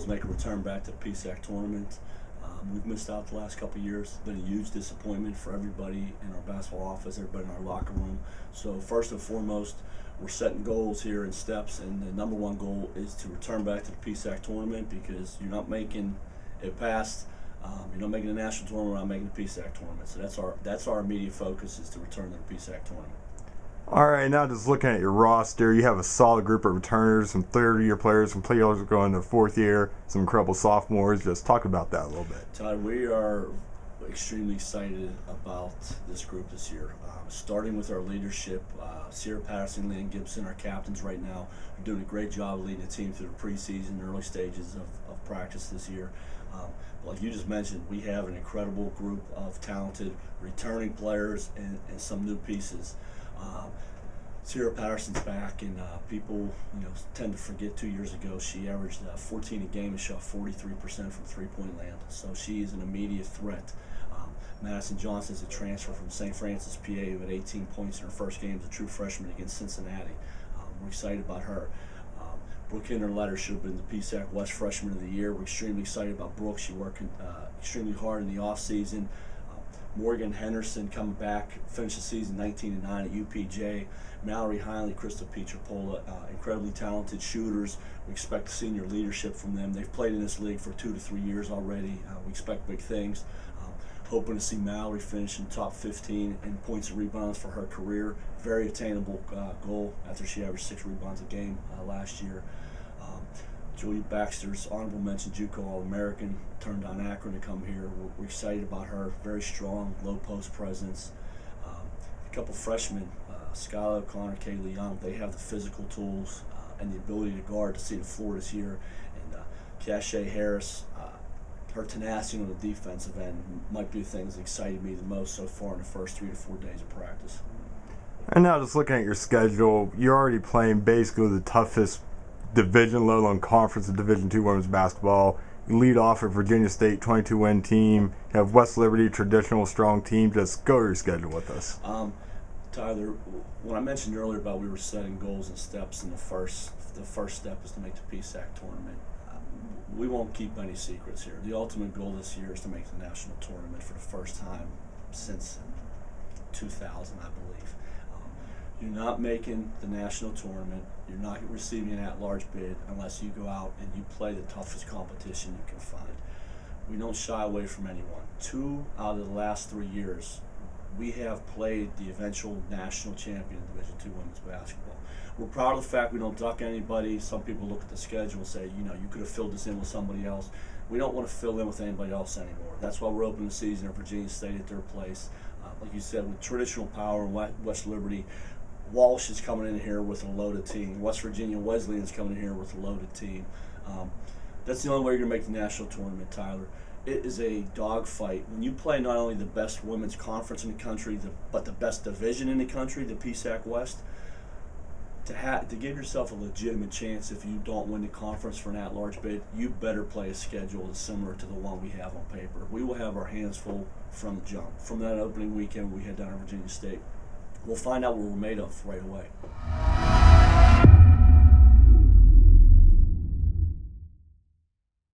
is make a return back to the PSAC tournament. We've missed out the last couple of years. It's been a huge disappointment for everybody in our basketball office, everybody in our locker room. So first and foremost, we're setting goals here in steps, and the number one goal is to return back to the PSAC tournament, because you're not making it past. You're not making the national tournament, we're not making the PSAC tournament. So that's our immediate focus, is to return to the PSAC tournament. All right, now just looking at your roster, you have a solid group of returners, some third-year players, some players going to fourth year, some incredible sophomores. Just talk about that a little bit. Todd, we are extremely excited about this group this year. Starting with our leadership, Sara Patterson, Leanne Gibson, our captains right now, are doing a great job leading the team through the preseason, early stages of practice this year. Like you just mentioned, we have an incredible group of talented returning players and some new pieces. Sara Patterson's back, and people tend to forget 2 years ago she averaged 14 a game and shot 43% from three-point land. So she is an immediate threat. Madison Johnson is a transfer from St. Francis, PA, who had 18 points in her first game as a true freshman against Cincinnati. We're excited about her. Brooke Hinderletter should have been the PSAC West Freshman of the Year. We're extremely excited about Brooke. She's working extremely hard in the offseason. Morgan Henderson coming back, finished the season 19-9 at UPJ. Mallory Hinley, Crystal Pietropola, incredibly talented shooters. We expect senior leadership from them. They've played in this league for 2 to 3 years already. We expect big things. Hoping to see Mallory finish in top 15 in points and rebounds for her career. Very attainable goal after she averaged 6 rebounds a game last year. Julia Baxter's honorable mention JUCO All-American, turned down Akron to come here. We're excited about her. Very strong, low post presence. A couple freshmen, Skylar O'Connor, Kaylee Young, they have the physical tools and the ability to guard to see the floor this year. And Cache Harris, her tenacity on the defensive end might be the things that excited me the most so far in the first 3 to 4 days of practice. And now just looking at your schedule, you're already playing basically the toughest division, let alone conference, of Division II women's basketball. You lead off at Virginia State, 22-win team. You have West Liberty, traditional strong team. Just go your schedule with us. Tyler, when I mentioned earlier about we were setting goals and steps, and the first step is to make the PSAC tournament. We won't keep any secrets here. The ultimate goal this year is to make the national tournament for the first time since 2000, I believe. You're not making the national tournament. You're not receiving an at-large bid unless you go out and you play the toughest competition you can find. We don't shy away from anyone. 2 out of the last 3 years, we have played the eventual national champion in Division II women's basketball. We're proud of the fact we don't duck anybody. Some people look at the schedule and say, you could have filled this in with somebody else. We don't want to fill in with anybody else anymore. That's why we're opening the season at Virginia State at their place. Like you said, with traditional power in West Liberty, Walsh is coming in here with a loaded team. West Virginia Wesleyan's coming in here with a loaded team. That's the only way you're going to make the national tournament, Tyler. It is a dogfight. When you play not only the best women's conference in the country, but the best division in the country, the PSAC West, to give yourself a legitimate chance if you don't win the conference for an at-large bid, you better play a schedule that's similar to the one we have on paper. We will have our hands full from the jump. From that opening weekend we had down at Virginia State. We'll find out what we're made of right away.